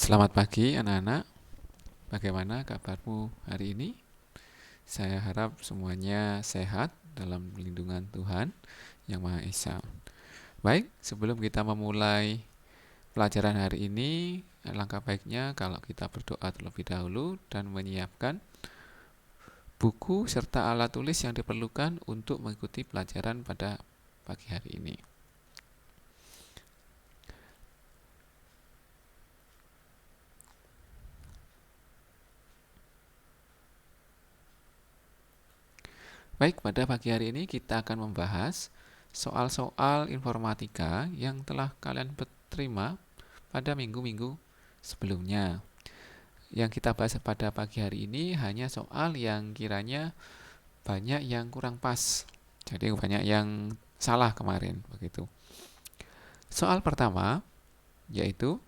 Selamat pagi anak-anak, bagaimana kabarmu hari ini? Saya harap semuanya sehat dalam lindungan Tuhan Yang Maha Esa. Baik, sebelum kita memulai pelajaran hari ini, alangkah baiknya kalau kita berdoa terlebih dahulu dan menyiapkan buku serta alat tulis yang diperlukan untuk mengikuti pelajaran pada pagi hari ini. Baik, pada pagi hari ini kita akan membahas soal-soal informatika yang telah kalian terima pada minggu-minggu sebelumnya. Yang kita bahas pada pagi hari ini hanya soal yang kiranya banyak yang kurang pas. Jadi banyak yang salah kemarin begitu. Soal pertama yaitu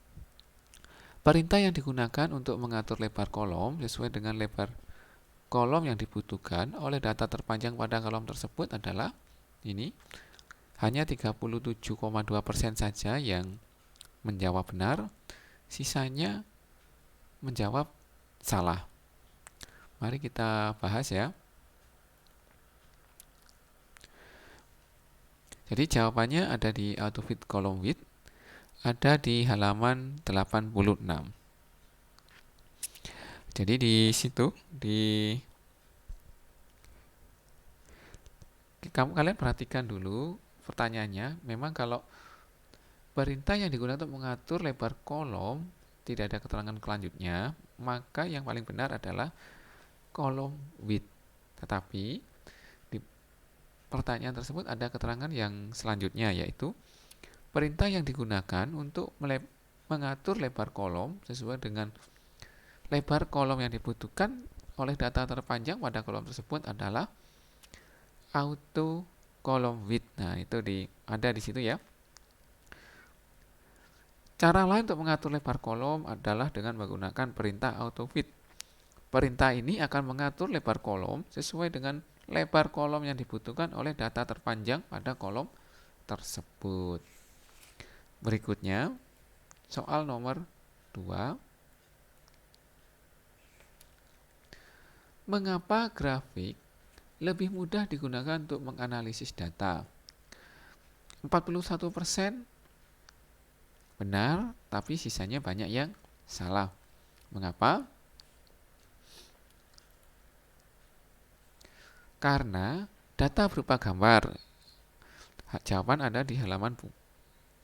perintah yang digunakan untuk mengatur lebar kolom sesuai dengan lebar kolom yang dibutuhkan oleh data terpanjang pada kolom tersebut adalah ini. Hanya 37,2% saja yang menjawab benar, sisanya menjawab salah. Mari kita bahas ya. Jadi jawabannya ada di AutoFit Column Width, ada di halaman 86. Jadi di situ kalian perhatikan dulu pertanyaannya. Memang kalau perintah yang digunakan untuk mengatur lebar kolom tidak ada keterangan selanjutnya, maka yang paling benar adalah kolom width. Tetapi di pertanyaan tersebut ada keterangan yang selanjutnya, yaitu perintah yang digunakan untuk mengatur lebar kolom sesuai dengan lebar kolom yang dibutuhkan oleh data terpanjang pada kolom tersebut adalah auto column width. Nah, itu ada di situ ya. Cara lain untuk mengatur lebar kolom adalah dengan menggunakan perintah auto width. Perintah ini akan mengatur lebar kolom sesuai dengan lebar kolom yang dibutuhkan oleh data terpanjang pada kolom tersebut. Berikutnya, soal nomor 2. Mengapa grafik lebih mudah digunakan untuk menganalisis data? 41% benar, tapi sisanya banyak yang salah. Mengapa? Karena data berupa gambar. Jawaban ada di halaman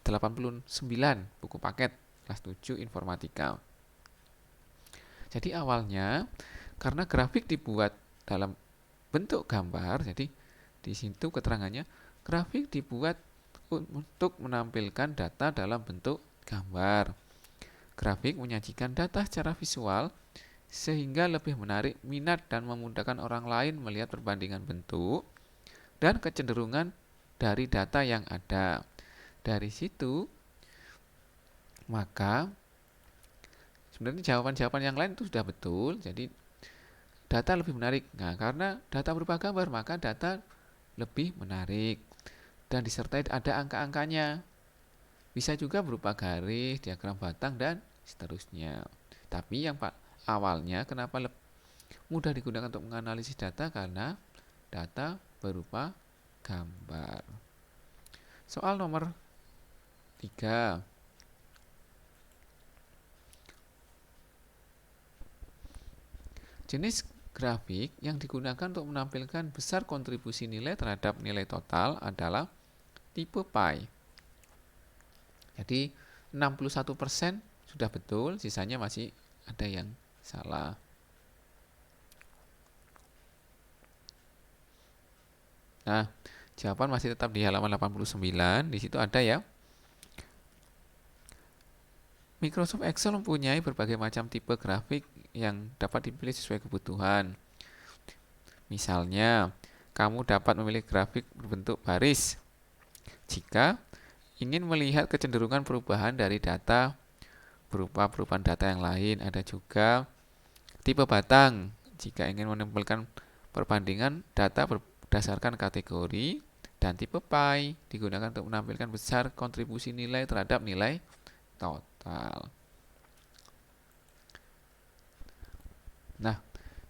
89 buku paket kelas 7 informatika. Jadi awalnya karena grafik dibuat dalam bentuk gambar, jadi di situ keterangannya grafik dibuat untuk menampilkan data dalam bentuk gambar. Grafik menyajikan data secara visual sehingga lebih menarik minat dan memudahkan orang lain melihat perbandingan bentuk dan kecenderungan dari data yang ada. Dari situ, maka sebenarnya jawaban-jawaban yang lain itu sudah betul. Jadi data lebih menarik. Nah, karena data berupa gambar, maka data lebih menarik dan disertai ada angka-angkanya. Bisa juga berupa garis, diagram batang, dan seterusnya. Tapi yang awalnya kenapa mudah digunakan untuk menganalisis data? Karena data berupa gambar. Soal nomor 3. Jenis grafik yang digunakan untuk menampilkan besar kontribusi nilai terhadap nilai total adalah tipe pie. Jadi 61% sudah betul, sisanya masih ada yang salah. Nah, jawaban masih tetap di halaman 89. Di situ ada ya. Microsoft Excel mempunyai berbagai macam tipe grafik yang dapat dipilih sesuai kebutuhan. Misalnya, kamu dapat memilih grafik berbentuk baris jika ingin melihat kecenderungan perubahan dari data berupa perubahan data yang lain. Ada juga tipe batang jika ingin menempelkan perbandingan data berdasarkan kategori, dan tipe pie digunakan untuk menampilkan besar kontribusi nilai terhadap nilai total.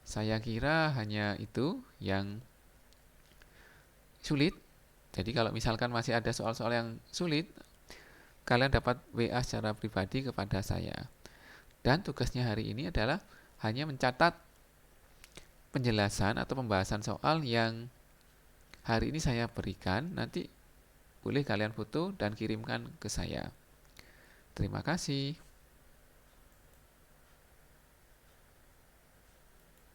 Saya kira hanya itu yang sulit. Jadi kalau misalkan masih ada soal-soal yang sulit, kalian dapat WA secara pribadi kepada saya. Dan tugasnya hari ini adalah hanya mencatat penjelasan atau pembahasan soal yang hari ini saya berikan. Nanti boleh kalian foto dan kirimkan ke saya. Terima kasih.